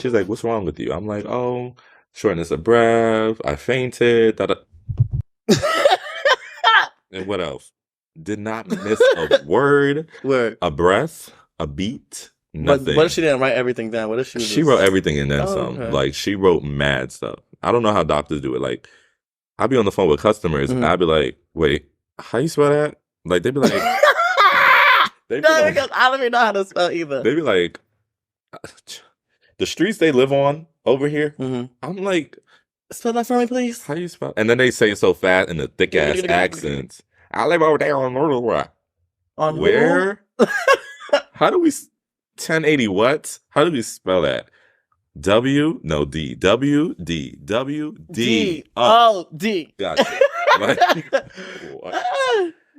she's like, what's wrong with you? I'm like, oh, shortness of breath. I fainted. And what else? Did not miss a word, a breath, a beat, nothing. What if she didn't write everything down? What if she wrote everything and then some. Okay. Like, she wrote mad stuff. I don't know how doctors do it. Like, I'd be on the phone with customers and I'd be like, wait, how you spell that? Like, they'd be like... because I don't even know how to spell either. They'd be like, the streets they live on over here. I'm like... Spell that for me, please. How you spell? And then they say it so fast in the thick ass accents. I live over there on where? On where? How do we 1080 what? How do we spell that? W? No, D. W, D, W, D. Oh, D. Gotcha. Like, what?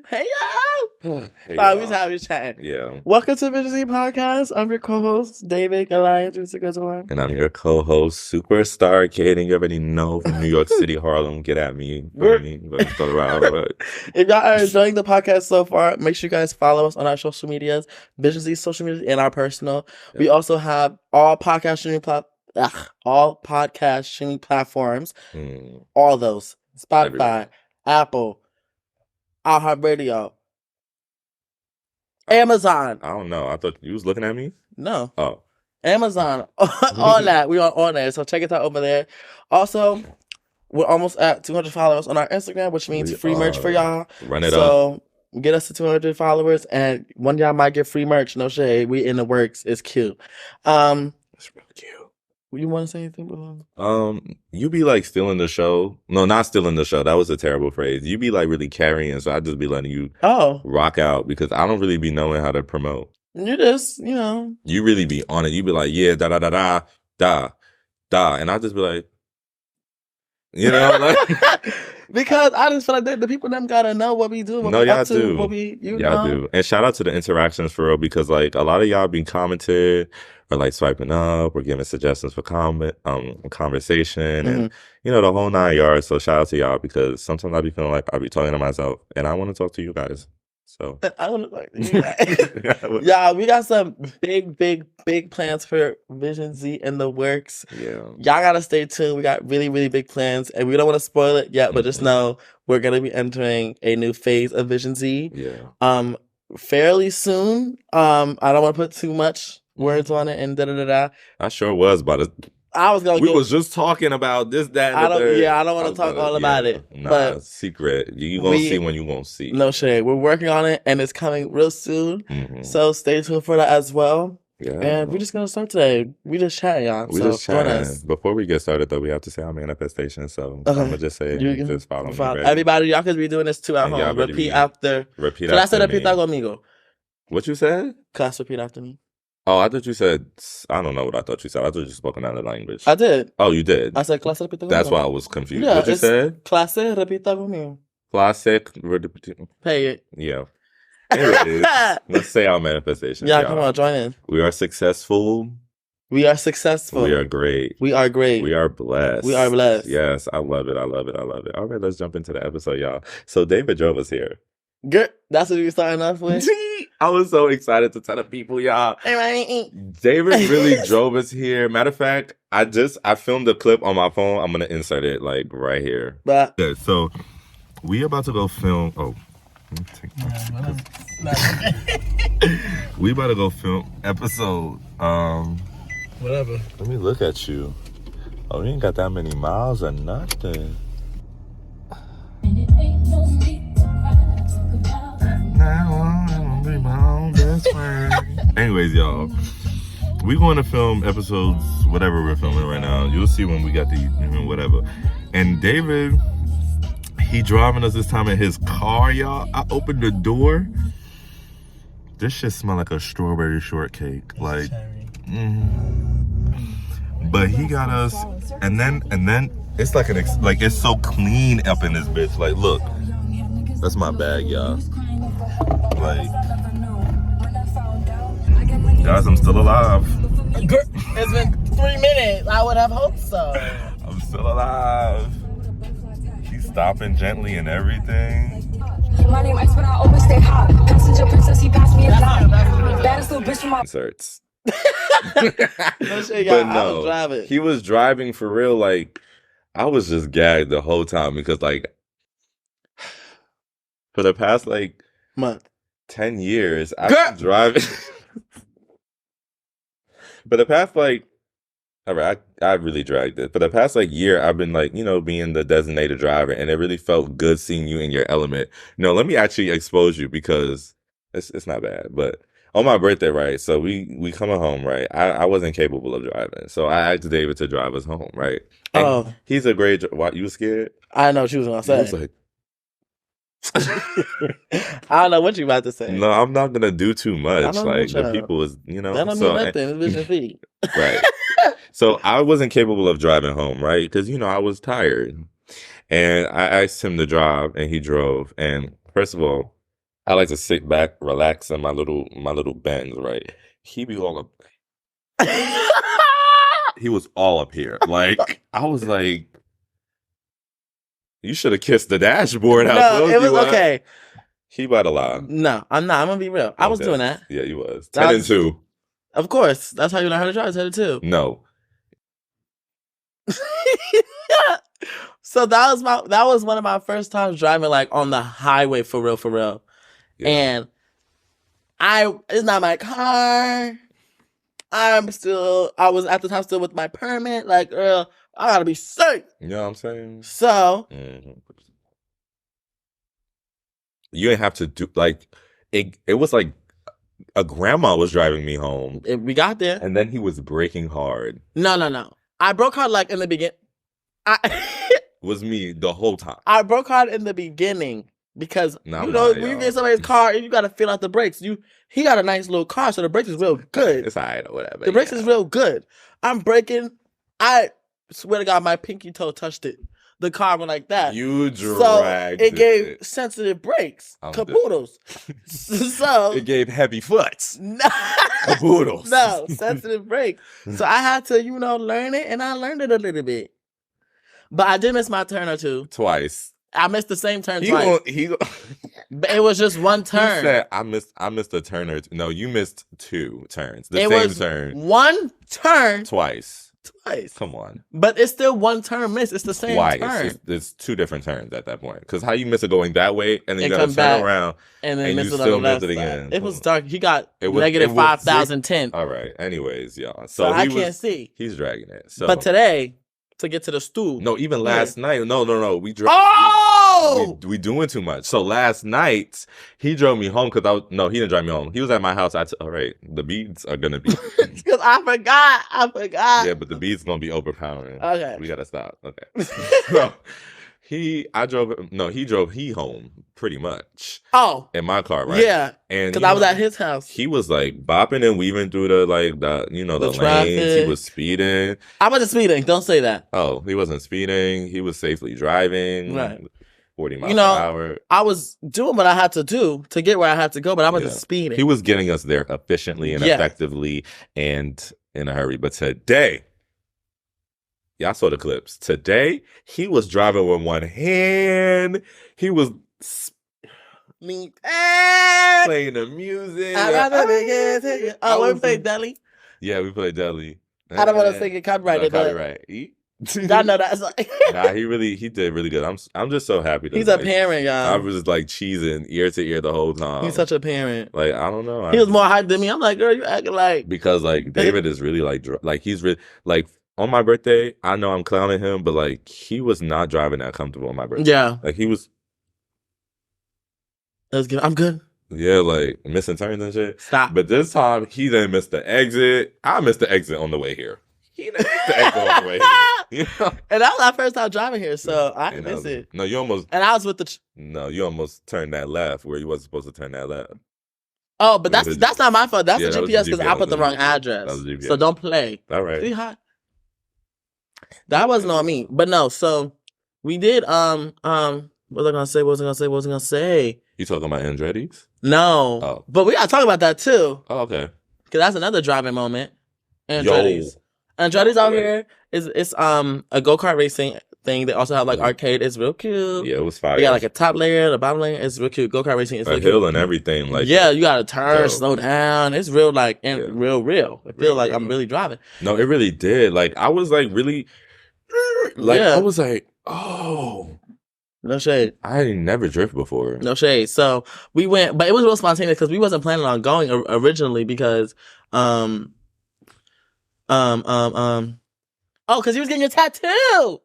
Hey, y'all. Hey, How we chatting. Yeah. Welcome to VisionZpodcast. I'm your co-host, David Elias. And I'm your co-host, superstar Kayden. You already know, from New York City, Harlem. Get at me. If y'all are enjoying the podcast so far, make sure you guys follow us on our social medias, VisionZ social media, and our personal. Yep. We also have all podcast streaming platforms. All those. Spotify, everywhere. Apple, iHeartRadio, Amazon. I don't know. I thought you was looking at me. No. Oh. Amazon. All that. We are on there. So check it out over there. Also, we're almost at 200 followers on our Instagram, which means free merch for y'all. Run it up. So get us to 200 followers, and one of y'all might get free merch. No shade. We in the works. It's cute. It's real cute. You want to say anything, Balloon? You be like stealing the show. No, not stealing the show. That was a terrible phrase. You be like really carrying, so I just be letting you rock out because I don't really be knowing how to promote. You just, you really be on it. You be like, yeah, da da da da da da, and I just be like, like. Because I just feel like the people them gotta know what we do. Y'all do. Y'all do. And shout out to the interactions for real, because like a lot of y'all be commenting or like swiping up or giving suggestions for conversation and the whole 9 yards. So shout out to y'all, because sometimes I be feeling like I be talking to myself and I want to talk to you guys. So I don't like yeah, we got some big plans for VisionZ in the works. Yeah, y'all gotta stay tuned. We got really big plans, and we don't want to spoil it yet, but just know we're gonna be entering a new phase of VisionZ. Yeah, fairly soon. I don't want to put too much words on it and da. I sure was about to. We was just talking about this, that, and the third. I don't want to talk all about it. Nah, but secret. You gonna see when you won't see. No shade. We're working on it, and it's coming real soon. So stay tuned for that as well. Yeah. And we're just gonna start today. We just chatting, y'all. We just chatting. Before we get started, though, we have to say our manifestation. So I'm gonna just say, just follow me. Everybody, y'all could be doing this too at home. Repeat after. Clase repita conmigo. What you said? Clase repeat after me. Oh, I thought you said, I don't know what I thought you said. I thought you spoke another language. I did. Oh, you did? I said clase repita conmigo. That's why I was confused. What you said? Clase repita conmigo. Clase repita. Pay it. Yeah. Anyways, let's say our manifestation. Yeah, come on, join in. We are successful. We are successful. We are great. We are great. We are blessed. We are blessed. Yes, I love it. All right, let's jump into the episode, y'all. So David drove us here. Good. That's what we starting off with. I was so excited to tell the people, y'all. David really drove us here. Matter of fact, I filmed a clip on my phone. I'm gonna insert it like right here. But so we about to go film. Oh, we about to go film episode. Whatever. Let me look at you. Oh, you ain't got that many miles or nothing. Anyways, y'all, we going to film episodes, whatever we're filming right now. You'll see when we got the whatever. And David, he driving us this time in his car, y'all. I opened the door. This shit smell like a strawberry shortcake, like. But he got us, and then it's like it's so clean up in this bitch. Like, look, that's my bag, y'all. Like, guys, I'm still alive. It's been 3 minutes. I would have hoped so. I'm still alive. She's stopping gently and everything. My name X, but I always stay hot. Passenger princess, he passed me a lot. Baddest little bitch from my Inserts. No shit, y'all. I was driving. He was driving for real. Like, I was just gagged the whole time because, like, for the past, like, month, 10 years, I've been driving. For the past, like, all right, I really dragged it. For the past, like, year, I've been, like, you know, being the designated driver, and it really felt good seeing you in your element. No, let me actually expose you because it's not bad. But on my birthday, right, so we coming home, right, I wasn't capable of driving. So I asked David to drive us home, right? And he's a great, what, you scared? I know what you was going to say. He was like, I don't know what you about to say. No, I'm not gonna do too much. Like the people is, you know. That don't mean nothing. It's Vision feed. Right. So I wasn't capable of driving home, right? Because you know I was tired, and I asked him to drive, and he drove. And first of all, I like to sit back, relax in my little Benz, right? He be all up. He was all up here. Like I was like. You should have kissed the dashboard. No, it was okay. He about to lie. No, I'm not. I'm gonna be real. I was doing that. Yeah, you was. 10 and 2. Of course. That's how you learn how to drive. 10 and 2. No. So that was one of my first times driving like on the highway for real. Yeah. And it's not my car. I was at the time still with my permit. Like, I gotta be safe. You know what I'm saying? So you didn't have to do like it was like a grandma was driving me home. We got there. And then he was braking hard. No. I broke hard like in the beginning. Was me the whole time. I broke hard in the beginning because when you get somebody's car and you gotta feel out the brakes. He got a nice little car, so the brakes is real good. It's alright or whatever. The brakes is real good. I'm braking. I swear to God, my pinky toe touched it. The car went like that. You dragged it. Gave sensitive brakes. Caboodles. So it gave heavy foots. Caboodles. No, sensitive brakes. So I had to, learn it, and I learned it a little bit. But I did miss my turn or two. Twice. I missed the same turn twice. But it was just one turn. He said, I missed a turn or two. No, you missed 2 turns. Same turn. One turn. Twice. Come on. But it's still one turn miss. It's the same turn. It's 2 different turns at that point. Because how you miss it going that way, and then you got to turn around, and then you still miss it again. It was dark. He got negative 5,010. All right. Anyways, y'all. So I can't see. He's dragging it. So. But today, to get to the stool. No, even last night. No. We drove. We doing too much. So last night he drove me home because he didn't drive me home. He was at my house. All right, the beads are gonna be because I forgot. Yeah, but the beads gonna be overpowering. Okay, we gotta stop. Okay, so he drove home pretty much. Oh, in my car, right? Yeah, and because I was at his house. He was like bopping and weaving through the lanes. He was speeding. I wasn't speeding. Don't say that. Oh, he wasn't speeding. He was safely driving. Right. 40 miles per hour. I was doing what I had to do to get where I had to go, but I wasn't speeding. He was getting us there efficiently and effectively and in a hurry. But today, y'all saw the clips. Today, he was driving with one hand. He was playing the music. We played Delhi. Yeah, we played Delhi. I don't want to sing it copyrighted. I know that's like he did really good. I'm just so happy. He's a parent, y'all. I was just like cheesing ear to ear the whole time. He's such a parent. Like I don't know. He was more hyped than me. I'm like, girl, you acting like because like David is really like he's really like on my birthday. I know I'm clowning him, but like he was not driving that comfortable on my birthday. Yeah, like he was. That's good. I'm good. Yeah, like missing turns and shit. Stop. But this time he didn't miss the exit. I missed the exit on the way here. He didn't miss the exit on the way here. You know? And that was my first time driving here, so I didn't miss it. No, you almost. And I was with the. No, you almost turned that left where you wasn't supposed to turn that left. Oh, but that's not my fault. That's the GPS because I put the wrong address. So don't play. All right. See how? That wasn't on me, but no. So we did. What was I gonna say? You talking about Andretti's? No. Oh. But we gotta talk about that too. Oh, okay. Because that's another driving moment. Andretti's. Andretti's out here. It's a go-kart racing thing. They also have like arcade. It's real cute. Yeah, it was fire. You got like a top layer, the bottom layer. It's real cute. Go-kart racing. It's a hill and everything. Like, yeah, you gotta turn, slow down. It's real, like, and real. I feel like I'm really driving. No, it really did. Like, I was like really, like, I was like, oh. No shade. I ain't never drift before. No shade. So we went, but it was real spontaneous because we wasn't planning on going originally because, oh, because he was getting a tattoo.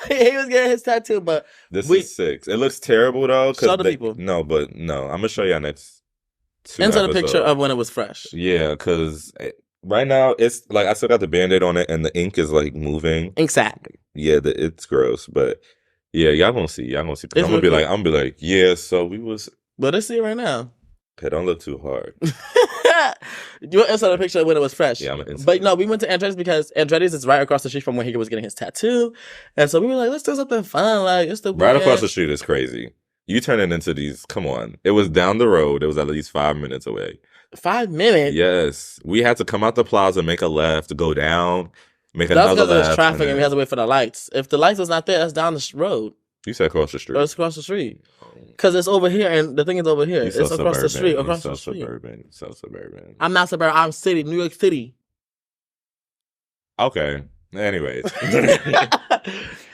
He was getting his tattoo, but this is 6. It looks terrible though. Show the people. No, but no, I'm gonna show y'all next 2 insert a picture of when it was fresh. Yeah, because right now it's like I still got the Band-Aid on it, and the ink is like moving. Ink sack. Yeah, it's gross, but yeah, y'all gonna see. I'm gonna be like, yeah. So we was. But let's see it right now. Okay, don't look too hard. You insert a picture of when it was fresh. Yeah, I'm gonna insert. But no, we went to Andretti's because Andretti's is right across the street from where he was getting his tattoo, and so we were like, let's do something fun. Like, it's the weekend. Right across the street is crazy. You turn it into these. Come on, it was down the road. It was at least 5 minutes away. 5 minutes. Yes, we had to come out the plaza, make a left, go down, make another left. That's because there's traffic and we had to wait for the lights. If the lights was not there, that's down the road. You said across the street. It's across the street. Because it's over here, and the thing is over here. It's across the street. Across the street. So suburban. I'm not suburban. I'm city. New York City. Okay. Anyways.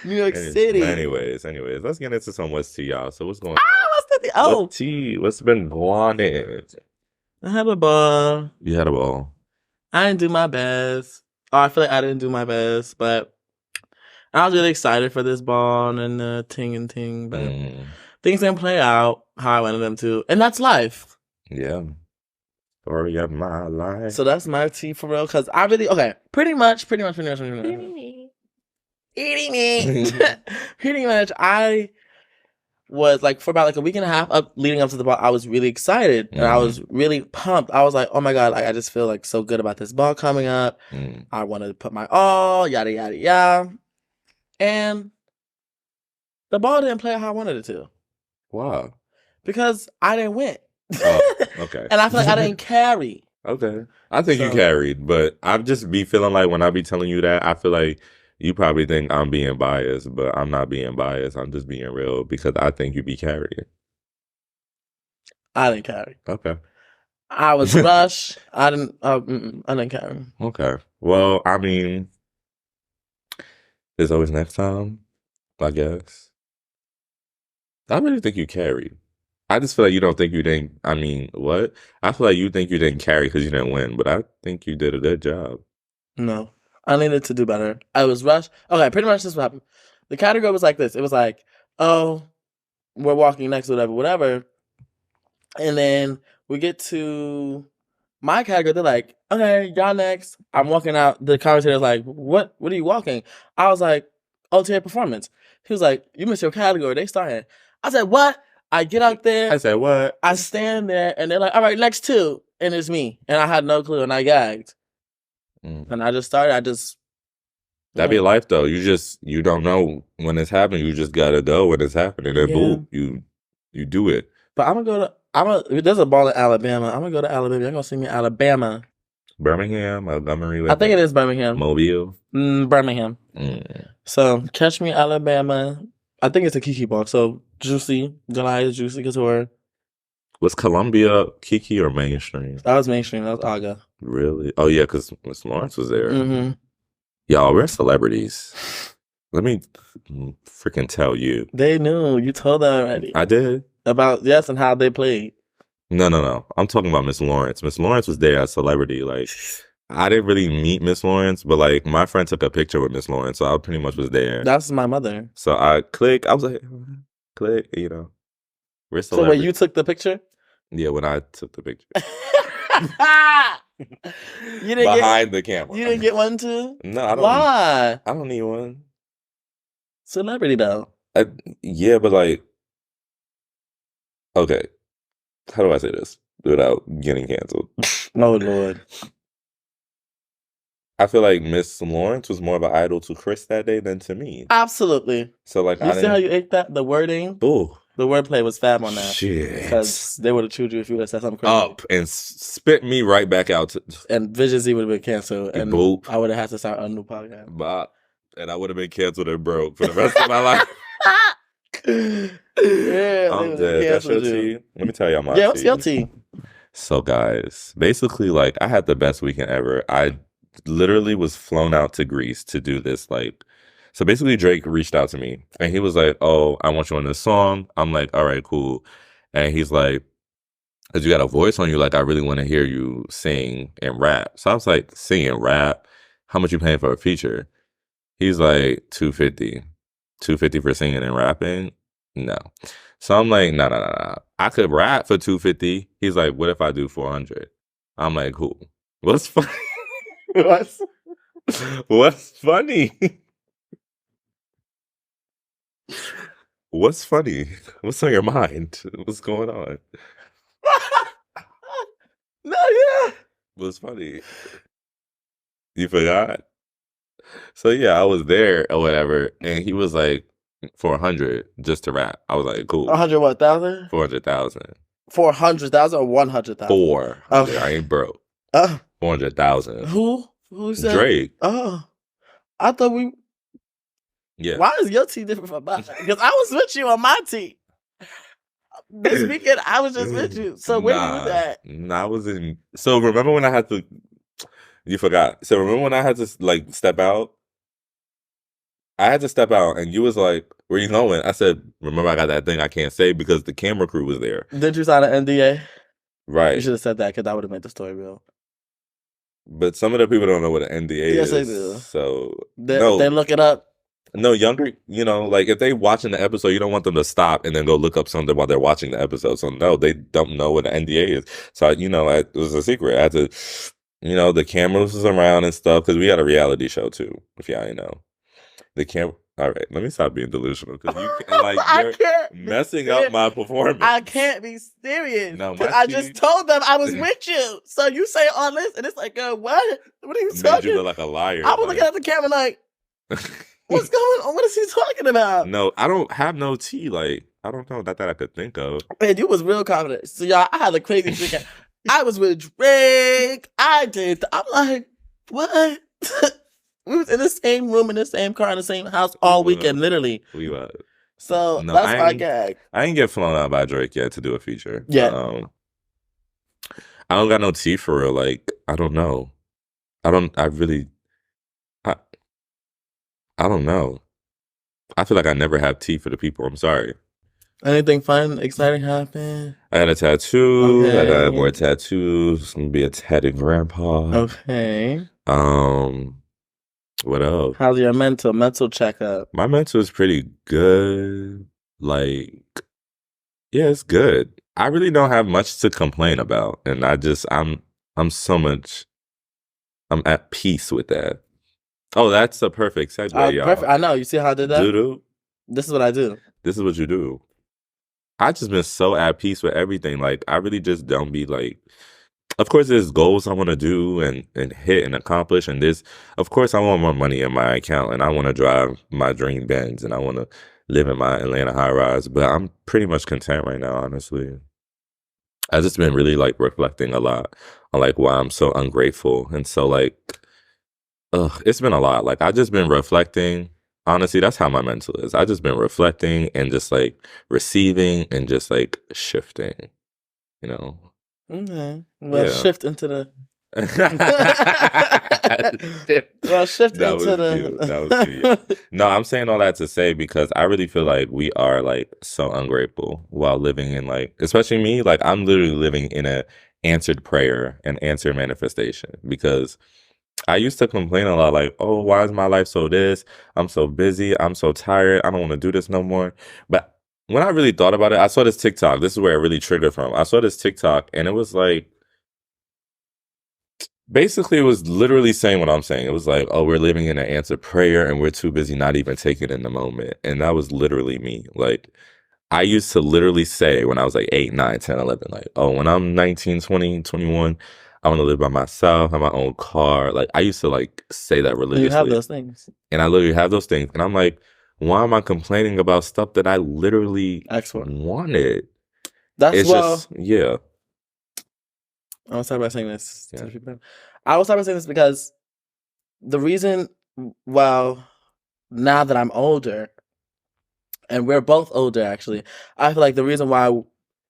New York City. Anyways. Let's get into some What's Tea, y'all. So what's going on? What's the tea? Oh. What's tea? What's been going on? I had a ball. You had a ball. I didn't do my best. Oh, I feel like I didn't do my best, but I was really excited for this ball and the ting and ting, but things didn't play out how I wanted them to. And that's life. Yeah. Story of my life. So that's my tea for real. Because I really, pretty much. Pretty much, I was like, for about like a week and a half leading up to the ball, I was really excited. And I was really pumped. I was like, oh my God, I just feel like so good about this ball coming up. I wanted to put my all, yada, yada, yada. And the ball didn't play how I wanted it to. Wow. Because I didn't win. Oh, okay. And I feel like I didn't carry. Okay. I think you carried, but I just be feeling like when I be telling you that, I feel like you probably think I'm being biased, but I'm not being biased. I'm just being real because I think you be carrying. I didn't carry. Okay. I was rushed. I didn't carry. Okay. Well, I mean, there's always next time, I guess. I really think you carried. I just feel like you don't think you didn't. I mean, what? I feel like you think you didn't carry because you didn't win, but I think you did a good job. No. I needed to do better. I was rushed. Okay, pretty much this is what happened. The category was like this. It was like, oh, we're walking next, whatever. And then we get to my category. They're like, okay, y'all next. I'm walking out. The commentator's like, what are you walking? I was like, OTA performance. He was like, you missed your category. They started. I said, what? I get out there. I said, what? I stand there, and they're like, all right, next 2. And it's me. And I had no clue, and I gagged. And I just started. That'd be life, though. You don't know when it's happening. You just gotta go when it's happening. And boom, you do it. But I'm gonna go to, there's a ball in Alabama. I'm gonna go to Alabama. You're gonna see me in Alabama. Birmingham, Montgomery. I think it is Birmingham. Mobile. Birmingham. So catch me in Alabama. I think it's a Kiki ball. So Juicy, Goliath, Juicy Couture. Was Columbia Kiki or mainstream? That was mainstream. That was Aga. Really? Oh yeah, because Miss Lawrence was there. Y'all, we're celebrities. Let me freaking tell you. They knew. You told them already. I did. About and how they played. No. I'm talking about Miss Lawrence. Miss Lawrence was there as celebrity. Like, I didn't really meet Miss Lawrence, but like my friend took a picture with Miss Lawrence, so I pretty much was there. That's my mother. So I click. I was like, click. You know, we're celebrities. So when you took the picture? Yeah, when I took the picture. You didn't behind the camera. You didn't get one too? No, I don't. Why? I don't need one. Celebrity though. Yeah, but like, okay, how do I say this without getting canceled? Oh Lord. I feel like Miss Lawrence was more of an idol to Chris that day than to me. Absolutely. So like, you see how you ate that? The wording. Ooh, The wordplay was fab on that. Shit. Because they would have chewed you if you would have said something crazy. Up and spit me right back out. And VisionZ would have been canceled. And boop. I would have had to start a new podcast. Bop. And I would have been canceled and broke for the rest of my life. Yeah, I'm dead. That's your tea. Let me tell y'all my tea. Yeah, what's your tea? So guys, basically, like, I had the best weekend ever. I literally was flown out to Greece to do this. Like, so basically Drake reached out to me and he was like, oh, I want you on this song. I'm like, all right, cool. And he's like, because you got a voice on you, like, I really want to hear you sing and rap. So I was like, sing and rap? How much you paying for a feature? He's like, $250. $250 for singing and rapping? No. So I'm like, no. I could rap for $250. He's like, what if I do $400? I'm like, cool. What's funny? What's funny? What's funny? What's on your mind? What's going on? No, yeah. What's funny? You forgot? So yeah, I was there or whatever, and he was like, 400 just to rap. I was like, cool. 100 what, thousand? 400,000. 400,000 or 100,000? 4. Okay. I ain't broke. 400,000. Who said? Drake. Oh, I thought we. Yeah. Why is your tea different from mine? Because I was with you on my tea. This weekend, I was just with you. So where you was at? I was in. So remember when I had to. You forgot. So remember when I had to like step out? I had to step out, and you was like, "Where you going?" I said, "Remember, I got that thing I can't say because the camera crew was there." Did you sign an NDA? Right. You should have said that because that would have made the story real. But some of the people don't know what an NDA is. Yes, they do. So they look it up. No, younger, like if they watching the episode, you don't want them to stop and then go look up something while they're watching the episode. So no, they don't know what an NDA is. So it was a secret. I had to, the cameras was around and stuff because we got a reality show too. If y'all ain't know, the camera. All right, let me stop being delusional because you're messing up my performance. I can't be serious. No, I just told them I was with you. So you say all this, and it's like, what? What are you talking? Made you look like a liar. I was looking at the camera like, what's going on? What is he talking about? No, I don't have no tea. Like, I don't know that I could think of. Man, you was real confident. So y'all, I had a crazy weekend. I was with Drake. I'm like, what? We was in the same room, in the same car, in the same house all weekend, literally. We were. So no, that's my gag. I ain't get flown out by Drake yet to do a feature. Yeah. I don't got no tea for real. Like, I don't know. I don't know. I feel like I never have tea for the people. I'm sorry. Anything fun, exciting happen? I got a tattoo. Okay. I got more tattoos. It's gonna be a tatted grandpa. Okay. What else? How's your mental checkup? My mental is pretty good. Like, yeah, it's good. I really don't have much to complain about, and I'm at peace with that. Oh, that's a perfect segue, y'all. Perfect. I know. You see how I did that? Doo-doo. This is what I do. This is what you do. I just been so at peace with everything. Like, I really just don't be like, of course, there's goals I want to do and hit and accomplish. And of course, I want more money in my account and I want to drive my dream Benz and I want to live in my Atlanta high rise. But I'm pretty much content right now, honestly. I've just been really like reflecting a lot on like why I'm so ungrateful and so like, it's been a lot. Like, I've just been reflecting. Honestly, that's how my mental is. I've just been reflecting and just like receiving and just like shifting, Okay. Well, shift into the. That was cute. No, I'm saying all that to say because I really feel like we are like so ungrateful while living in like, especially me, like I'm literally living in a answered prayer and answered manifestation because I used to complain a lot like, oh, why is my life so this? I'm so busy. I'm so tired. I don't want to do this no more. But when I really thought about it, I saw this TikTok. This is where it really triggered from. I saw this TikTok and it was like, basically it was literally saying what I'm saying. It was like, oh, we're living in an answered prayer and we're too busy not even taking it in the moment. And that was literally me. Like, I used to literally say when I was like 8, 9, 10, 11, like, oh, when I'm 19, 20, 21, I want to live by myself, have my own car. Like, I used to like say that religiously. You have those things. And I literally have those things. And I'm like, why am I complaining about stuff that I literally wanted? That's yeah. I was talking about saying this. Yeah. I was talking about saying this because the reason, well, now that I'm older, and we're both older actually, I feel like the reason why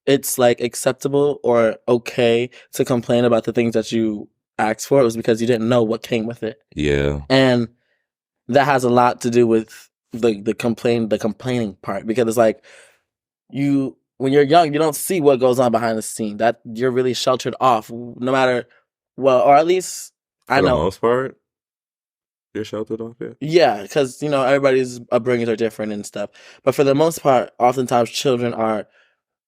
it's like acceptable or okay to complain about the things that you asked for was because you didn't know what came with it. Yeah. And that has a lot to do with the complaining part, because it's like when you're young, you don't see what goes on behind the scene. That you're really sheltered off, no matter, well, or at least for the most part, you're sheltered off. Yeah, because everybody's upbringings are different and stuff. But for the most part, oftentimes children are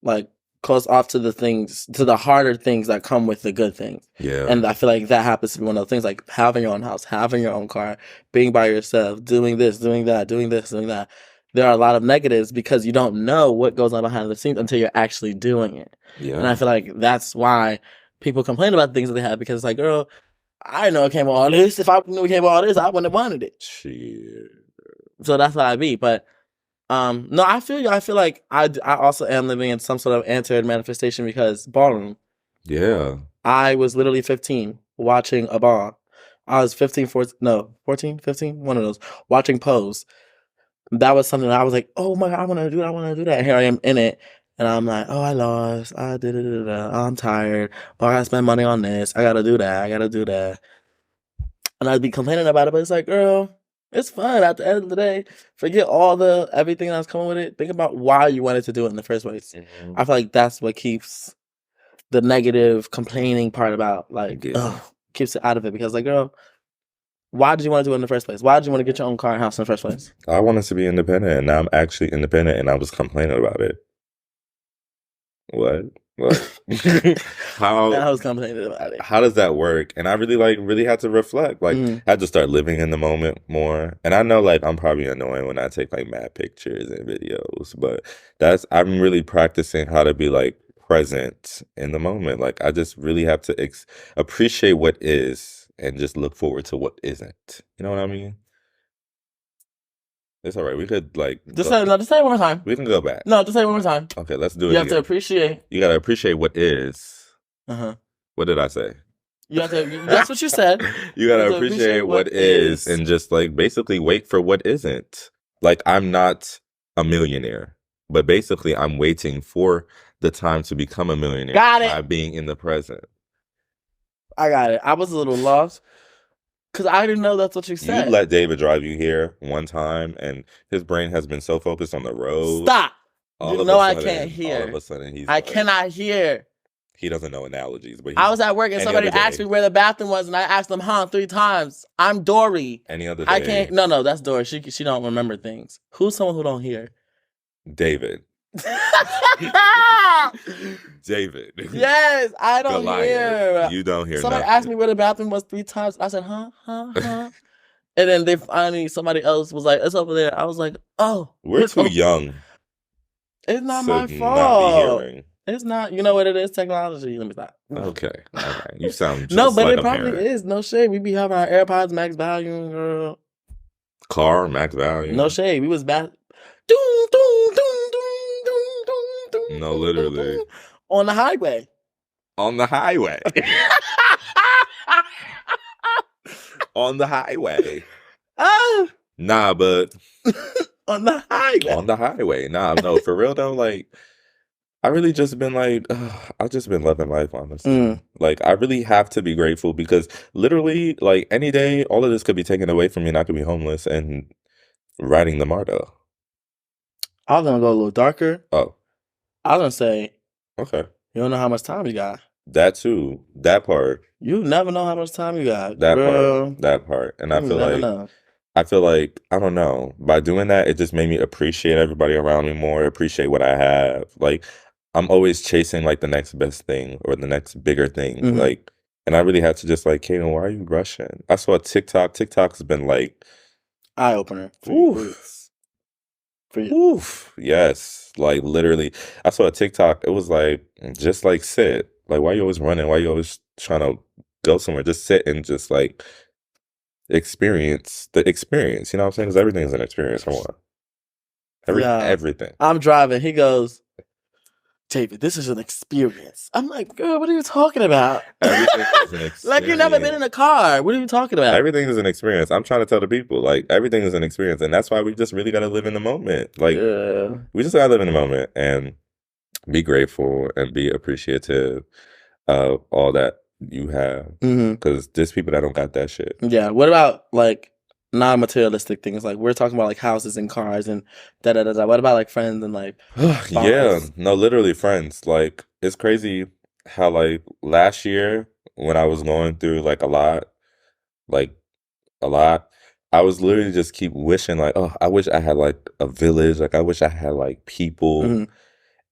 like close off to the harder things that come with the good things. Yeah. And I feel like that happens to be one of the things, like having your own house, having your own car, being by yourself, doing this, doing that, doing this, doing that. There are a lot of negatives because you don't know what goes on behind the scenes until you're actually doing it. Yeah. And I feel like that's why people complain about the things that they have, because it's like, girl, I know it came with all this. If I knew it came with all this, I wouldn't have wanted it. Shit. So that's what I be. But no, I feel you. I feel like I also am living in some sort of anti manifestation, because ballroom. Yeah. I was literally 15 watching a ball. I was 14, 15, one of those, watching Pose. That was something that I was like, oh my God, I want to do that. I want to do that. And here I am in it. And I'm like, oh, I lost. I did it. I'm tired. Oh, I got to spend money on this. I got to do that. I got to do that. And I'd be complaining about it, but it's like, girl, it's fun. At the end of the day, forget everything that's coming with it. Think about why you wanted to do it in the first place. Mm-hmm. I feel like that's what keeps the negative complaining part about, like, keeps it out of it. Because, like, girl, why did you want to do it in the first place? Why did you want to get your own car and house in the first place? I wanted to be independent, and now I'm actually independent, and I was complaining about it. What? How? I was complaining about it. How does that work? And I really had to reflect. Like, I had to start living in the moment more. And I know, like, I'm probably annoying when I take like mad pictures and videos, but I'm really practicing how to be like present in the moment. Like, I just really have to appreciate what is and just look forward to what isn't. You know what I mean? It's all right. We could just say it one more time. We can go back. No, just say it one more time. Okay, let's do it. You have to appreciate. You gotta appreciate what is. What did I say? You have to. That's what you said. You gotta appreciate what is, and just like basically wait for what isn't. Like, I'm not a millionaire, but basically I'm waiting for the time to become a millionaire. Got it. By being in the present. I got it. I was a little lost. Because I didn't know that's what you said. You let David drive you here one time, and his brain has been so focused on the road. Stop. I can't hear. All of a sudden, I cannot hear. He doesn't know analogies. But I was at work, and somebody asked me where the bathroom was, and I asked them, 3 times. I'm Dory. Any other day. I can't. No, that's Dory. She don't remember things. Who's someone who don't hear? David. David. Yes, I don't hear. You don't hear. Somebody asked me where the bathroom was 3 times. I said, huh. And then somebody else was like, it's over there. I was like, oh. We're too young. It's not my fault. It's not. You know what it is? Technology. Let me stop. Okay. You sound just no, but like it probably is. No shade. We be having our AirPods max volume, girl. Car max volume. No shade. We was back. No, literally. On the highway. On the highway. On the highway. Nah, but on the highway. On the highway. Nah, no, for real though, like, I really just been like, I've just been loving life, honestly. Like, I really have to be grateful, because literally, like, any day, all of this could be taken away from me, and I could be homeless and riding the MARTA. I was gonna go a little darker. Oh. I was gonna say, okay. You don't know how much time you got. That too. That part. You never know how much time you got. That part. And I feel like, I don't know, by doing that, it just made me appreciate everybody around me more, appreciate what I have. Like, I'm always chasing like the next best thing or the next bigger thing. Like, and I really had to just like, Kayden, why are you rushing? I saw TikTok. TikTok's been like eye opener. Oof. Yes. Like, literally, I saw a TikTok. It was like, just like sit. Like, why you always running? Why you always trying to go somewhere? Just sit and just like experience the experience. You know what I'm saying? Because everything's an experience for one. Everything. I'm driving. He goes, David, this is an experience. I'm like, girl, what are you talking about? Everything is an experience. Like, you've never been in a car. What are you talking about? Everything is an experience. I'm trying to tell the people, like, everything is an experience. And that's why we just really got to live in the moment. Like, we just got to live in the moment and be grateful and be appreciative of all that you have. Because there's people that don't got that shit. Yeah. What about, like, non-materialistic things? Like, we're talking about, like, houses and cars and da-da-da-da. What about, like, friends and, like, yeah. No, literally friends. Like, it's crazy how, like, last year when I was going through, like, a lot, I was literally just keep wishing, like, oh, I wish I had, like, a village. Like, I wish I had, like, people.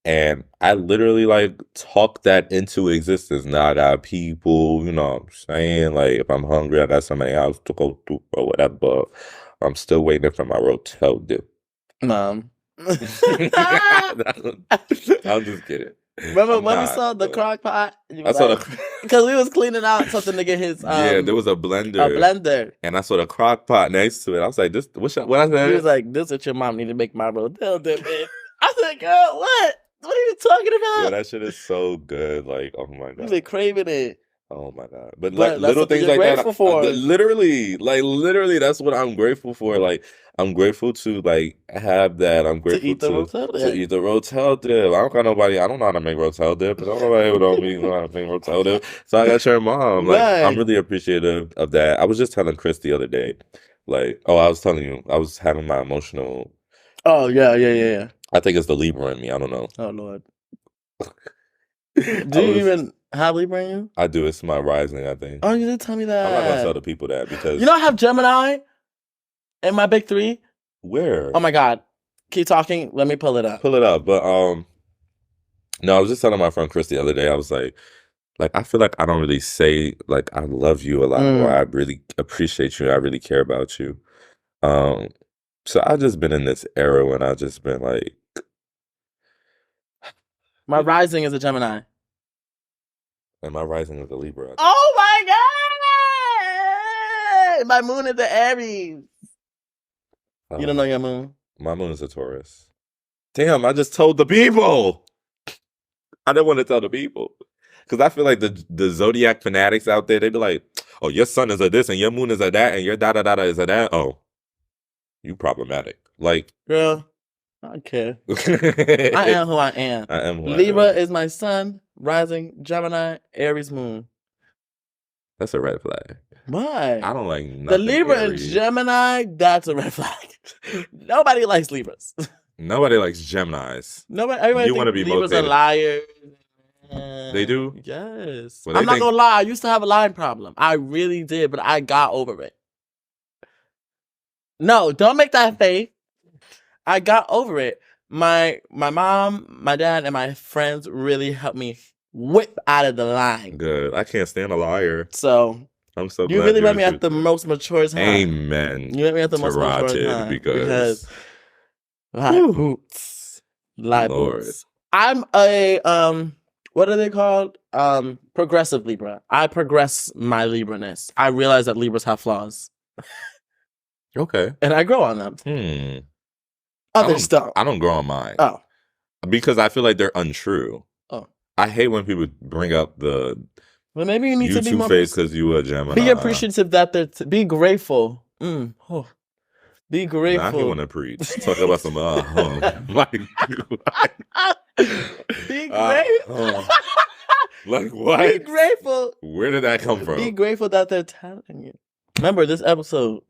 And I literally, like, talked that into existence. Now I got people, you know what I'm saying? Like, if I'm hungry, I got somebody else to go to or whatever. But I'm still waiting for my rotel dip. Mom. I'm just kidding. Remember when we saw the crock pot? I saw because we was cleaning out something to get his. Yeah, there was a blender. And I saw the crock pot next to it. I was like, "This, what I said?" He was like, "This is what your mom need to make my rotel dip." I said, "Girl, what? What are you talking about?" Yeah, that shit is so good. Like, oh my god, you've been craving it. Oh my god! But like little things like that, literally, that's what I'm grateful for. Like, I'm grateful to like have that. I'm grateful to eat the rotel dip. I don't got nobody. I don't know how to make rotel dip. I don't know nobody who don't know how to make rotel dip. So I got your mom. Like, I'm really appreciative of that. I was just telling Chris the other day, like, I was telling you, I was having my emotional. Oh yeah. I think it's the Libra in me. I don't know. Oh Lord. Do you even have Libra in you? I do. It's my rising, I think. Oh, you did tell me that. I'm not gonna tell the people that because you know I have Gemini in my big 3. Where? Oh my god. Keep talking. Let me pull it up. Pull it up. But no, I was just telling my friend Chris the other day. I was like I feel like I don't really say like I love you a lot or I really appreciate you. I really care about you. So I've just been in this era when I've just been like. My rising is a Gemini. And my rising is a Libra. Oh my god! My moon is the Aries. You don't know your moon? My moon is a Taurus. Damn, I just told the people. I didn't want to tell the people. Because I feel like the zodiac fanatics out there, they be like, oh, your sun is a this and your moon is a that and your da-da-da-da is a that. Oh, you problematic. Like, girl, I don't care. I am who I am. I am who Libra I am. is my sun, rising, Gemini, Aries moon. That's a red flag. Why? I don't like nothing the Libra Aries. and Gemini, that's a red flag. Nobody likes Libras. Nobody likes Geminis. Everybody you want to be Libras motivated. are liars. They do? Yes. Well, I'm not gonna lie. I used to have a lying problem. I really did, but I got over it. No, don't make that face. I got over it. My mom, my dad, and my friends really helped me whip out of the line. Good. I can't stand a liar. So I'm so glad you really met me at the most mature time. Amen. You met me at the most mature time because libels. I'm a what are they called? Progressive Libra. I progress my Libra-ness. I realize that Libras have flaws. Okay. And I grow on them. Others don't. I don't grow on mine. Oh. Because I feel like they're untrue. Oh. I hate when people bring up the well, maybe you need to be more face because you a Gemini. Be appreciative that they're be grateful. Be grateful. Nah, I want to preach. Talk about some be grateful. Like what? Be grateful. Where did that come from? Be grateful that they're telling you. Remember this episode.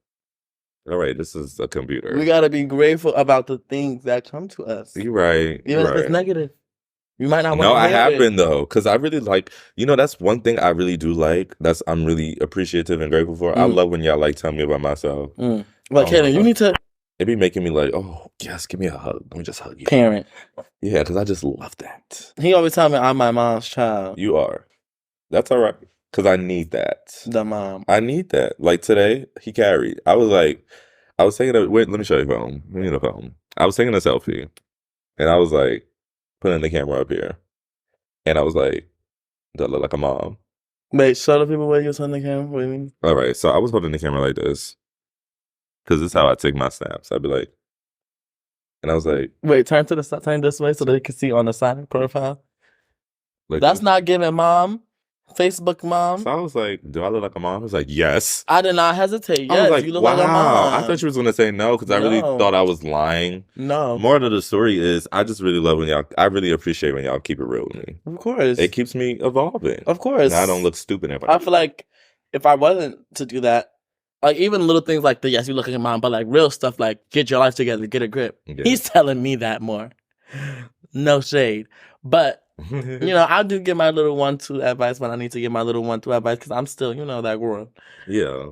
All right, this is a computer. We gotta be grateful about the things that come to us. You're right. Even if it's negative. You might not want to. No, I have been though, because I really like. That's one thing I really do like. I'm really appreciative and grateful for. I love when y'all like tell me about myself. Well, Kayden, you need to. It be making me like, oh yes, give me a hug. Let me just hug you. Parent. Yeah, because I just love that. He always tell me I'm my mom's child. You are. That's all right. Because I need that. The mom. I need that. Like today, he carried. I was taking a wait. Let me show you the phone. Give me the phone. I was taking a selfie, and I was like, putting the camera up here, and I was like, "Do I look like a mom?" Wait, show the people where you're holding the camera. What do you mean? All right, so I was holding the camera like this, because this is how I take my snaps. I'd be like, And I was like, wait, turn this way so they can see on the side of the profile. like, That's not giving mom. Facebook mom. So I was like, do I look like a mom? I was like, yes. I did not hesitate. Yes, I was like, you look wow. like a mom. I thought she was going to say no because I really thought I was lying. No. Moral of the story is I just really love when y'all, I really appreciate when y'all keep it real with me. Of course. It keeps me evolving. Of course. And I don't look stupid. I feel like if I wasn't to do that, like even little things like yes, you look like a mom, but like real stuff like get your life together, get a grip. Yeah. He's telling me that more. No shade. But I do give my little 1-2 advice when I need to give my little 1-2 advice because I'm still, that girl. Yeah.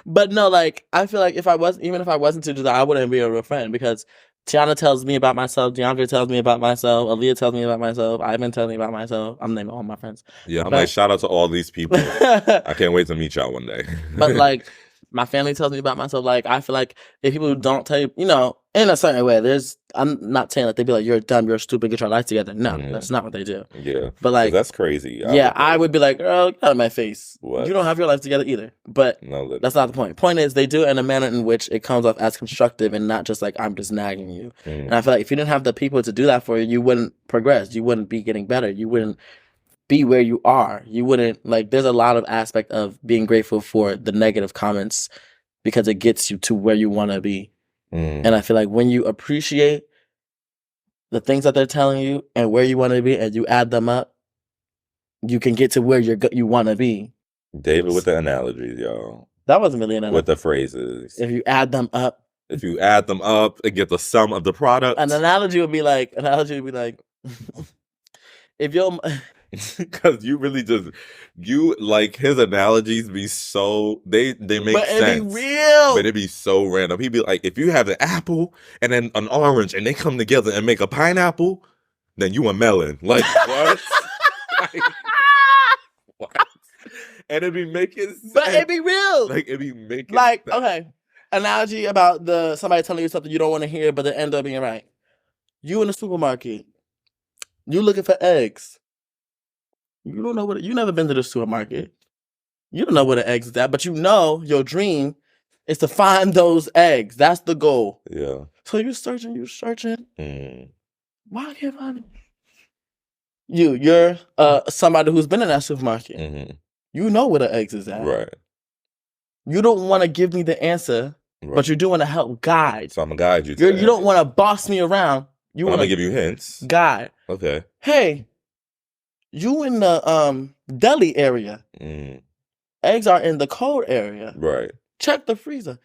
But no, like I feel like if I wasn't to do that, I wouldn't be a real friend because Tiana tells me about myself, DeAndre tells me about myself, Aaliyah tells me about myself, Ivan tells me about myself. I'm naming all my friends. Yeah, I'm like, shout out to all these people. I can't wait to meet y'all one day. But like my family tells me about myself. Like I feel like if people don't tell you, in a certain way, I'm not saying that they be like, you're dumb, you're stupid, get your life together. No, that's not what they do. Yeah. But like that's crazy. I would be like, girl, get out of my face. What? You don't have your life together either. But no, that's not the point. Point is they do it in a manner in which it comes off as constructive and not just like I'm just nagging you. And I feel like if you didn't have the people to do that for you, you wouldn't progress. You wouldn't be getting better. You wouldn't be where you are. You wouldn't there's a lot of aspect of being grateful for the negative comments because it gets you to where you want to be. And I feel like when you appreciate the things that they're telling you and where you want to be and you add them up, you can get to where you want to be. David with the analogies, y'all. That wasn't really an analogy. With the phrases. If you add them up. If you add them up and get the sum of the product. An analogy would be like, if you're... Because you really his analogies be so they make but sense. It'd be real. But it'd be so random. He'd be like, if you have an apple and then an orange and they come together and make a pineapple, then you a melon. Like what? What? And it'd be making sense. But it'd be real. Like it'd be making sense. Okay. Analogy about somebody telling you something you don't want to hear, but they end up being right. You in the supermarket, you looking for eggs. You don't know you never been to the supermarket. You don't know where the eggs is at, but your dream is to find those eggs. That's the goal. Yeah. So you're searching. Why can't I find it? You're somebody who's been in that supermarket. Mm-hmm. You know where the eggs is at. Right. You don't want to give me the answer, but you're doing to help guide. So I'm gonna guide you. You don't want to boss me around. I'm gonna give you hints. Guide. Okay. Hey. You in the deli area. Eggs are in the cold area. Right. Check the freezer.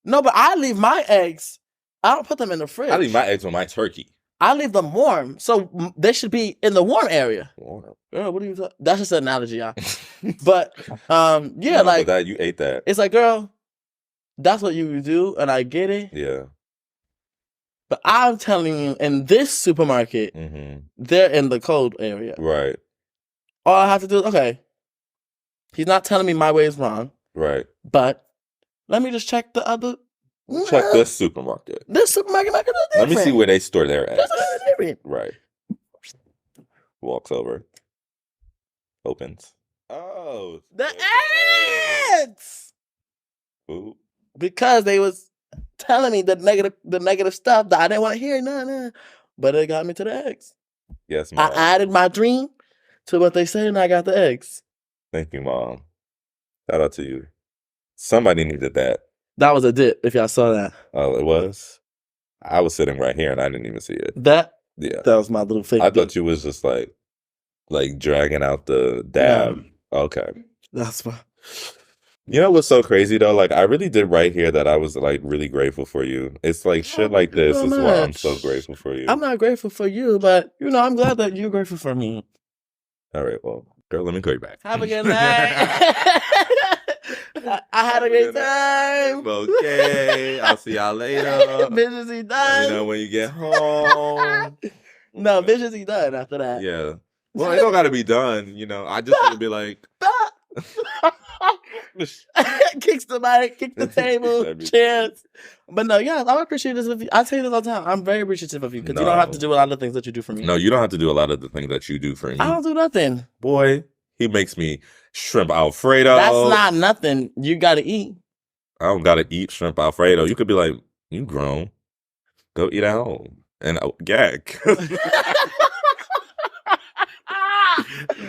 No, but I leave my eggs. I don't put them in the fridge. I leave my eggs on my turkey. I leave them warm. So they should be in the warm area. Warm. Girl, what are you talking? That's just an analogy, y'all. But that you ate that. It's like, girl, that's what you do, and I get it. Yeah. But I'm telling you, in this supermarket, they're in the cold area. Right. All I have to do is, okay, he's not telling me my way is wrong. Right. But let me just check the other. Check this supermarket. This supermarket might be different. Let me see where they store their eggs. Different. Right. Walks over. Opens. Oh. The eggs! Ooh. Because they was telling me the negative stuff that I didn't want to hear. No. But it got me to the eggs. Yes, Mom. I added my dream to what they said and I got the eggs. Thank you, Mom. Shout out to you. Somebody needed that. That was a dip, if y'all saw that. Oh, it was? I was sitting right here and I didn't even see it. That? Yeah. That was my little fake I thought you was just like dragging out the dab. Yeah. Okay. That's my... You know what's so crazy though? Like I really did write here that I was like really grateful for you. It's like shit like this is why I'm so grateful for you. I'm not grateful for you, but I'm glad that you're grateful for me. All right, well, girl, let me call you back. Have a good night. I had a great time. Okay, I'll see y'all later. VisionZ done. Let me know when you get home. No, VisionZ done after that. Yeah. Well, it don't gotta be done. I just want to be like. Kicks the mic, kick the table, chairs. But no, yeah, I appreciate this of you. I tell you this all the time. I'm very appreciative of you because you don't have to do a lot of things that you do for me. No, you don't have to do a lot of the things that you do for me. I don't do nothing. Boy, he makes me shrimp Alfredo. That's not nothing. You gotta eat. I don't gotta eat shrimp Alfredo. You could be like, you grown. Go eat at home. And gag.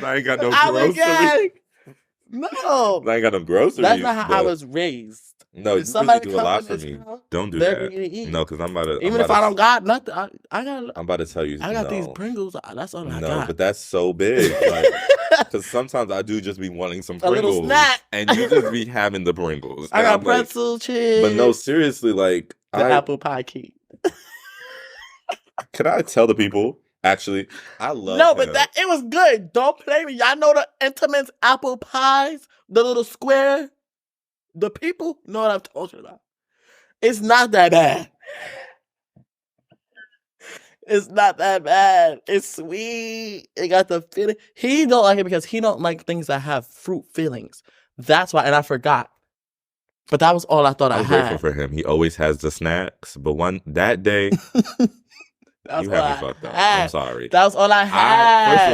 I ain't got no groceries. No. I ain't got no groceries. That's not how I was raised. No, if somebody do a lot for me. Don't do that. Eat. No, because I'm about to. Even if I don't got nothing, I got. I'm about to tell you. I got these Pringles. That's all I got. No, but that's so big. Because sometimes I do just be wanting some Pringles. A little snack. And you just be having the Pringles. I got pretzel chips. But no, seriously, like. The apple pie cake. Can I tell the people? Actually, I love but it was good. Don't play me. Y'all know the Intimates apple pies? The little square? The people know what I'm talking about. It's not that bad. It's not that bad. It's sweet. It got the feeling. He don't like it because he don't like things that have fruit fillings. That's why, and I forgot. But that was all I thought I had. I'm grateful for him. He always has the snacks. But that day... You have me fucked up. I'm sorry. That was all I had. First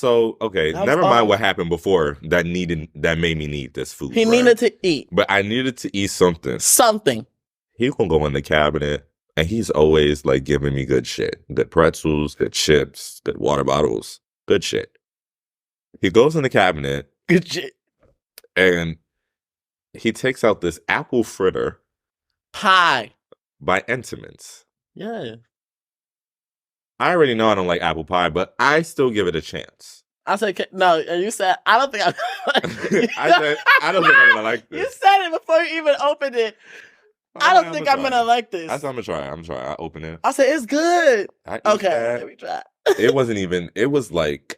of all, never mind what happened before that made me need this food. He needed to eat. But I needed to eat something. Something. He gonna go in the cabinet and he's always like giving me good shit. Good pretzels, good chips, good water bottles, good shit. He goes in the cabinet. Good shit. And he takes out this apple fritter. Pie. By Intimates. Yeah. I already know I don't like apple pie, but I still give it a chance. I said, no, and you said, I don't think I'm I said, I don't think I'm going to like this. You said it before you even opened it. I don't think I'm going to like this. I said, I'm going to try it. I'm going to try it. I open it. I said, it's good. Okay, let me try. It was like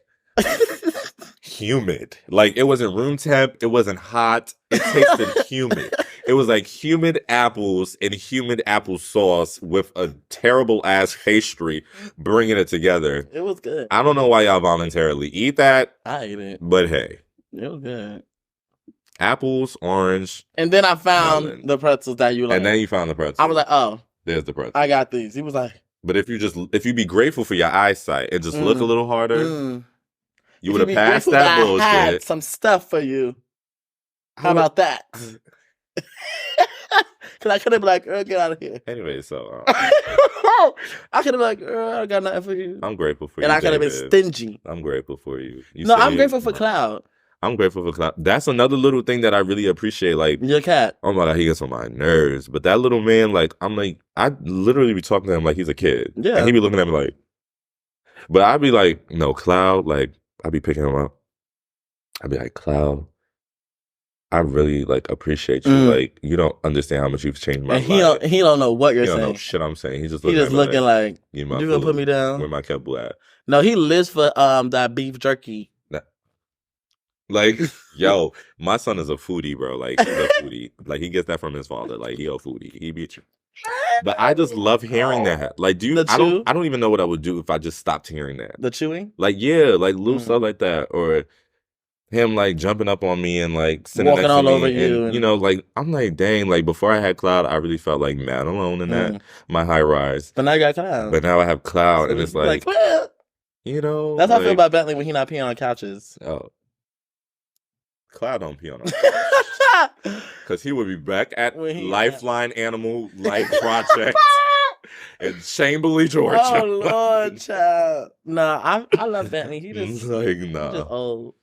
humid. Like, it wasn't room temp. It wasn't hot. It tasted humid. It was like humid apples and humid apple sauce with a terrible ass pastry bringing it together. It was good. I don't know why y'all voluntarily eat that. I ate it. But hey. It was good. Apples, orange. And then I found the pretzels that you like. And then you found the pretzels. I was like, oh. There's the pretzels. I got these. He was like. But if you be grateful for your eyesight and just look a little harder, you would have passed that bullshit. I had some stuff for you. How about that? Because I could have been like, girl, get out of here. Anyway, so. I could have been like, girl, I got nothing for you. I'm grateful for you. And I could have been stingy. I'm grateful for you. I'm grateful for Cloud. I'm grateful for Cloud. That's another little thing that I really appreciate. Like, your cat. Oh my God, he gets on my nerves. But that little man, like, I literally be talking to him like he's a kid. Yeah. And he be looking at me like, but I'd be like, no, Cloud, like, I'd be picking him up. I'd be like, Cloud, I really like appreciate you. Like, you don't understand how much you've changed my life. He don't know what you're saying. He don't know shit I'm saying. He's just looking like you gonna put me down. Where my cat at? No, he lives for that beef jerky. Like, yo, my son is a foodie, bro. Like, he's a foodie. Like, he gets that from his father. Like, he a foodie. He be. But I just love hearing that. Like, I don't even know what I would do if I just stopped hearing that. The chewing? Like, yeah, like little stuff like that, or him like jumping up on me and like sitting walking all over you, and, you know, like I'm like, dang, like before I had Cloud, I really felt like mad alone in that my high rise. But now you got Cloud. But now I have Cloud, so and it's like well, you know, that's how I feel about Bentley when he not peeing on couches. Oh, Cloud don't pee on us because he would be back at Lifeline Animal Life Project in Chamberlain, Georgia. Oh Lord, child. Nah, I love Bentley. He just like he just old.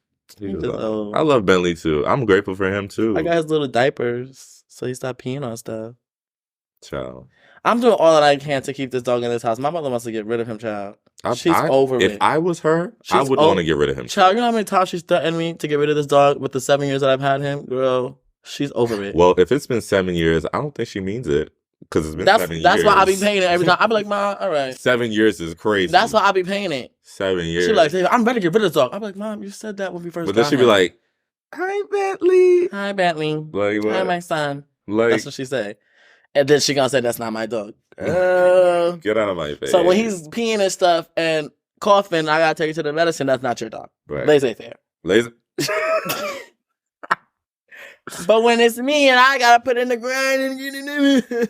I love Bentley too. I'm grateful for him too. I got his little diapers, so he stopped peeing on stuff. Child. I'm doing all that I can to keep this dog in this house. My mother wants to get rid of him, child. She's over it. If I was her, I would want to get rid of him. Child, you know how many times she's threatened me to get rid of this dog with the 7 years that I've had him? Girl, she's over it. Well, if it's been 7 years, I don't think she means it. Because it's been 7 years. That's why I be paying it every time. I be like, Ma, all right. 7 years is crazy. That's why I be paying it. 7 years. She like, I'm ready to get rid of this dog. I be like, Mom, you said that when we first got But then she be like, hi, Bentley. Hi, Bentley. Like, what? Hi, my son. Like, that's what she say. And then she gonna say, that's not my dog. Get out of my face. So when he's peeing and stuff and coughing, I gotta take you to the medicine. That's not your dog. Right. Laissez-faire. But when it's me and I gotta put in the grind and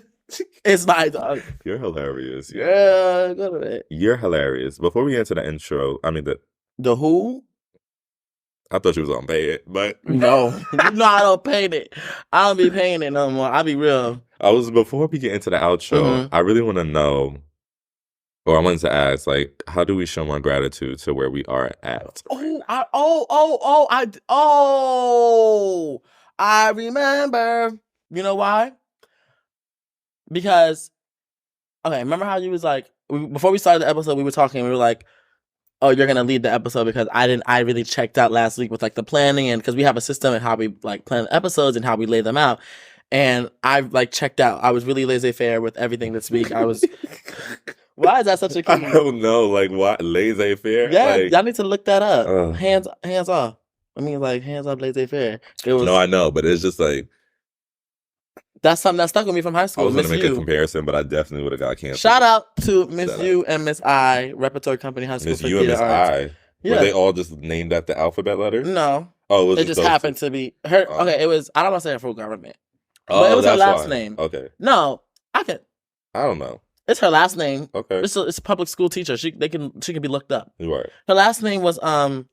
it's my dog. You're hilarious. Yeah, go to it. You're hilarious. Before we get into the intro, I mean the who? I thought you was gonna pay it, but no, I don't pay it. I don't be paying it no more. I'll be real. Before we get into the outro, I really want to know, or I wanted to ask, like, how do we show more gratitude to where we are at? I remember. You know why? Because, okay, remember how you was like, before we started the episode, we were talking, we were like, oh, you're gonna lead the episode because I really checked out last week with like the planning, and because we have a system and how we like plan the episodes and how we lay them out. And I like checked out. I was really laissez-faire with everything this week. I was. Why is that such a key? I don't know. Like, what? Laissez-faire? Yeah, like, y'all need to look that up. Hands off. I mean, like, hands off laissez-faire. No, I know, but it's just like. That's something that stuck with me from high school. I was going to make a comparison, but I definitely would have got canceled. Shout out to Miss U and Miss I, Repertory Company High School. Miss U and Miss I? Yeah. Were they all just named after alphabet letters? No. Oh, it just happened to be her. Okay, it was, I don't want to say her full government. But it was her last name. Okay. No, I don't know. It's her last name. Okay. It's a public school teacher. She can be looked up. Right. Her last name was one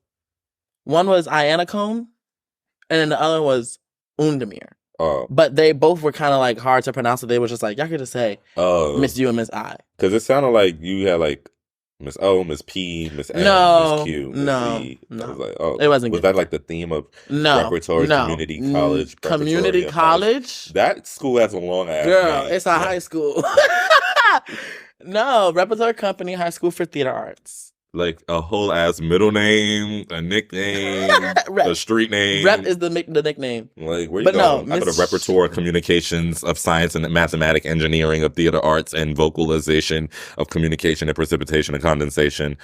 was Ianacone, and then the other was Undemir. Oh. But they both were kind of like hard to pronounce. So they were just like, y'all could just say Miss U and Miss I. Because it sounded like you had like Miss O, Miss P, Miss N, Miss Q, Miss E. No. I was like, oh, it wasn't. Was that like the theme of Repertory Community College? Community College? That school has a long ass girl, name. It's a high school. No, Repertory Company High School for Theater Arts. Like a whole ass middle name, a nickname, a street name. Rep is the nickname. Like, where you going? I go to Repertoire Communications of Science and Mathematic Engineering of Theater Arts and Vocalization of Communication and Precipitation and Condensation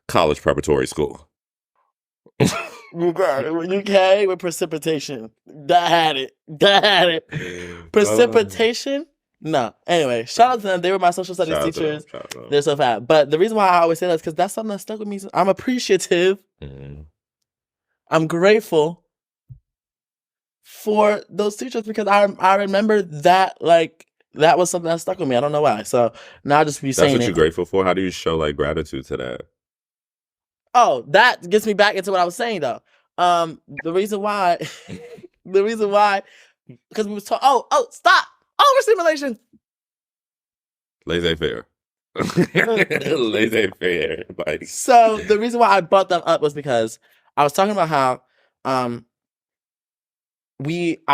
College Preparatory School. You got it. When you came with precipitation, that had it. Precipitation? No. Anyway, shout out to them. They were my social studies teachers. They're so fat. But the reason why I always say that is because that's something that stuck with me. I'm appreciative. Mm-hmm. I'm grateful for those teachers because I remember that, like, that was something that stuck with me. I don't know why. So now I just be saying that's what you're grateful for? How do you show, like, gratitude to that? Oh, that gets me back into what I was saying, though. The reason why, because we was talking, stop! Overstimulation. Laissez-faire. Laissez-faire. Like. So the reason why I brought them up was because I was talking about how I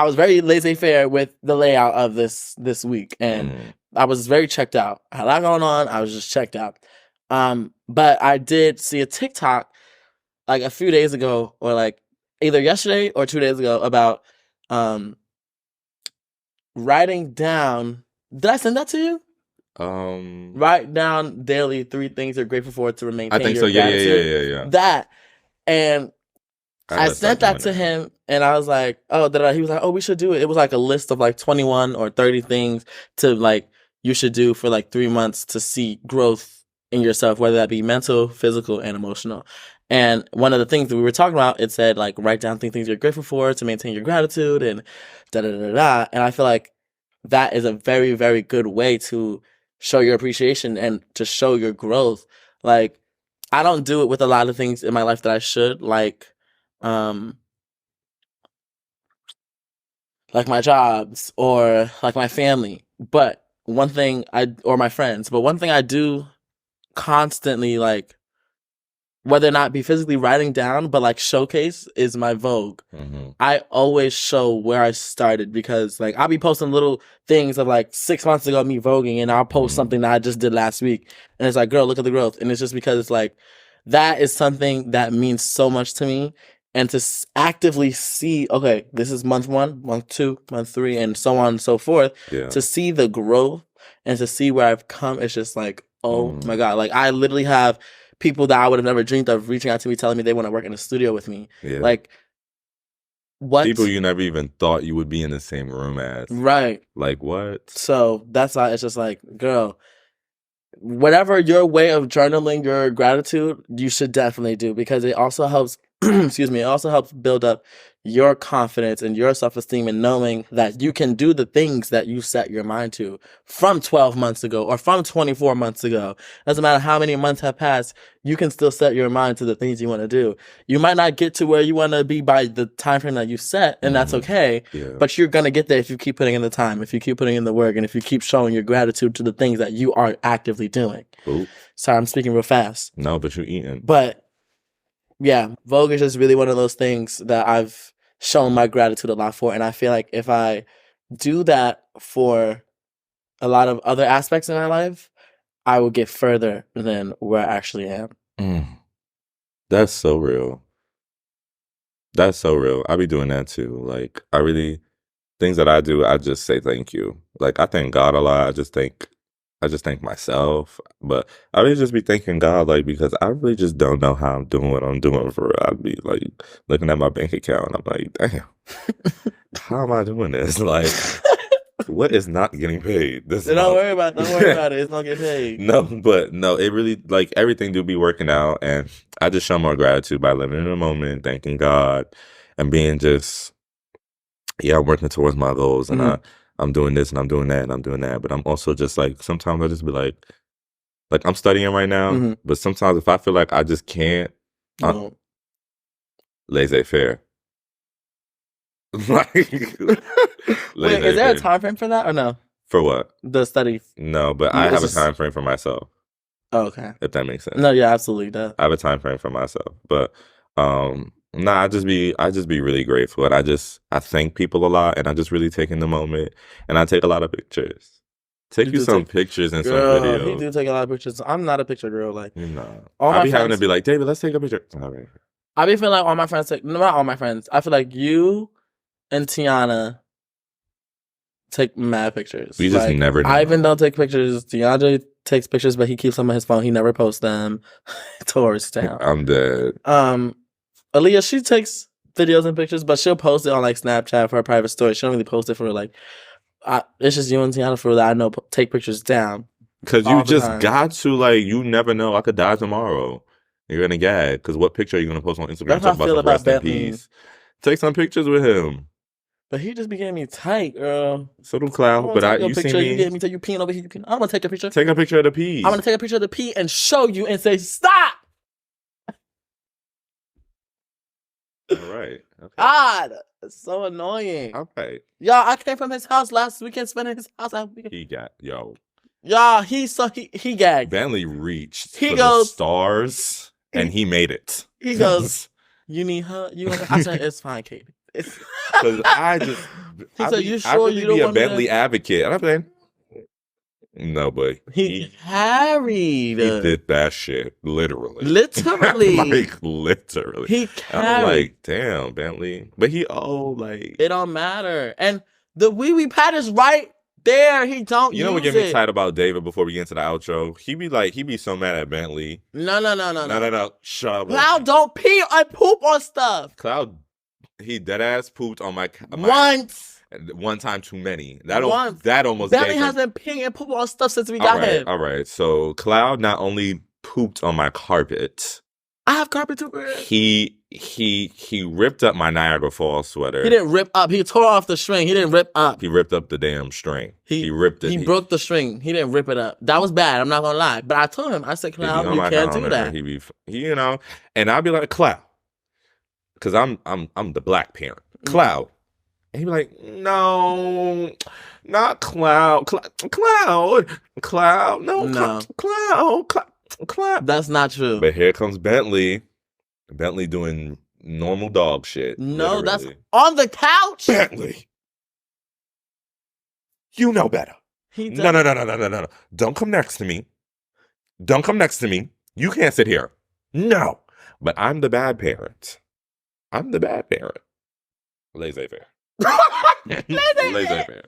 was very laissez-faire with the layout of this week, and I was very checked out. I had a lot going on. I was just checked out. But I did see a TikTok like a few days ago, or like either yesterday or 2 days ago, about writing down. Did I send that to you? Write down daily 3 things you're grateful for to maintain I think your so. gratitude. Yeah. That, and I sent that to him, and I was like, oh, he was like, oh, we should do it. It was like a list of like 21 or 30 things to like you should do for like 3 months to see growth in yourself, whether that be mental, physical, and emotional. And one of the things that we were talking about, it said like write down 3 things you're grateful for to maintain your gratitude, and da-da-da-da-da. And I feel like that is a very, very good way to show your appreciation and to show your growth. Like, I don't do it with a lot of things in my life that I should, like my jobs or like my family. But one thing or my friends, but one thing I do constantly, like, whether or not be physically writing down, but like showcase, is my Vogue. Mm-hmm. I always show where I started because like I'll be posting little things of like 6 months ago me voguing, and I'll post something that I just did last week, and it's like, girl, look at the growth. And it's just because it's like that is something that means so much to me, and to actively see, okay, this is month 1, month 2, month 3, and so on and so forth. Yeah. To see the growth and to see where I've come, it's just like, oh my God, like I literally have people that I would have never dreamed of reaching out to me, telling me they want to work in a studio with me. Yeah. Like, what? People you never even thought you would be in the same room as. Right. Like, what? So that's why it's just like, girl, whatever your way of journaling your gratitude, you should definitely do, because it also helps, it also helps build up your confidence and your self-esteem and knowing that you can do the things that you set your mind to from 12 months ago or from 24 months ago. Doesn't matter how many months have passed, you can still set your mind to the things you want to do. You might not get to where you want to be by the time frame that you set, and that's okay, but you're going to get there if you keep putting in the time, if you keep putting in the work, and if you keep showing your gratitude to the things that you are actively doing. Ooh. Sorry, I'm speaking real fast. No, but you're eating. But yeah, Vogue is just really one of those things that I've shown my gratitude a lot for. And I feel like if I do that for a lot of other aspects in my life, I will get further than where I actually am. That's so real. That's so real. I be doing that too. Like, I really, things that I do, I just say thank you. Like, I thank God a lot. I just thank myself, but I really just be thanking God, like, because I really just don't know how I'm doing what I'm doing for real. I'd be like looking at my bank account. I'm like, damn, how am I doing this? Like, what is not getting paid? Don't worry about it. It's not getting paid. No, it really, like, everything do be working out, and I just show more gratitude by living in the moment, thanking God, and being just, I'm working towards my goals, and I'm doing this and I'm doing that and I'm doing that. But I'm also just like, sometimes I just be like I'm studying right now, but sometimes if I feel like I just can't, laissez-faire. Wait, is there a time frame for that or no? For what? The study. No, but I have a time frame for myself. Oh, okay. If that makes sense. No, yeah, absolutely does. I have a time frame for myself. But I just be really grateful, and I thank people a lot, and I just really take in the moment, and I take a lot of pictures. Take you some pictures and some videos. He do take a lot of pictures. I'm not a picture girl, like. I be having to be like, David, let's take a picture. All right. I be feeling like all my friends not all my friends. I feel like you and Tiana take mad pictures. We just never know. Ivan don't take pictures. DeAndre takes pictures, but he keeps them on his phone. He never posts them. Tourist town. I'm dead. Aaliyah, she takes videos and pictures, but she'll post it on like Snapchat for her private story. She don't really post it for like, it's just you and Tiana for that I know take pictures down. Because you just got to, like, you never know. I could die tomorrow. You're gonna gag. Because what picture are you gonna post on Instagram? That's how I feel about Bentley. Take some pictures with him. But he just be getting me tight, girl. So do Cloud. But you see me. You get me to you peeing over here. You peeing. I'm gonna take a picture. Take a picture of the pee. I'm gonna take a picture of the pee and show you and say stop. All right. Okay. God, it's so annoying. Okay. Y'all, I came from his house last weekend, spending his house. He got Y'all, he gagged. Bentley reached the stars, and he made it. He goes, you need her? I said, it's fine, Kayden. Because he said, you sure you don't be want a Bentley advocate? And I'm saying, no, but he carried. He did that shit, literally. Literally. Like, literally. He carried. I'm like, damn, Bentley. But it don't matter. And the wee pad is right there. He don't use it. You know what get me tight about David before we get into the outro? He be so mad at Bentley. No. Shut up. Cloud don't pee or poop on stuff. Cloud, he dead ass pooped on my once. One time too many. That almost Bentley has been peeing and pooping on stuff since we got him. All right. So Cloud not only pooped on my carpet. I have carpet too, girl. He ripped up my Niagara Falls sweater. He didn't rip up. He tore off the string. He didn't rip up. He ripped up the damn string. He ripped it. He broke the string. He didn't rip it up. That was bad. I'm not gonna lie. But I told him. I said, Cloud, you can't do that. And I'd be like, Cloud, because I'm the black parent. Cloud. And he'd be like, no, not Cloud. Cloud. No. Cloud. That's not true. But here comes Bentley. Bentley doing normal dog shit. No, that's on the couch. Bentley. You know better. No. Don't come next to me. You can't sit here. No. But I'm the bad parent. Laissez-faire. Laissez-faire.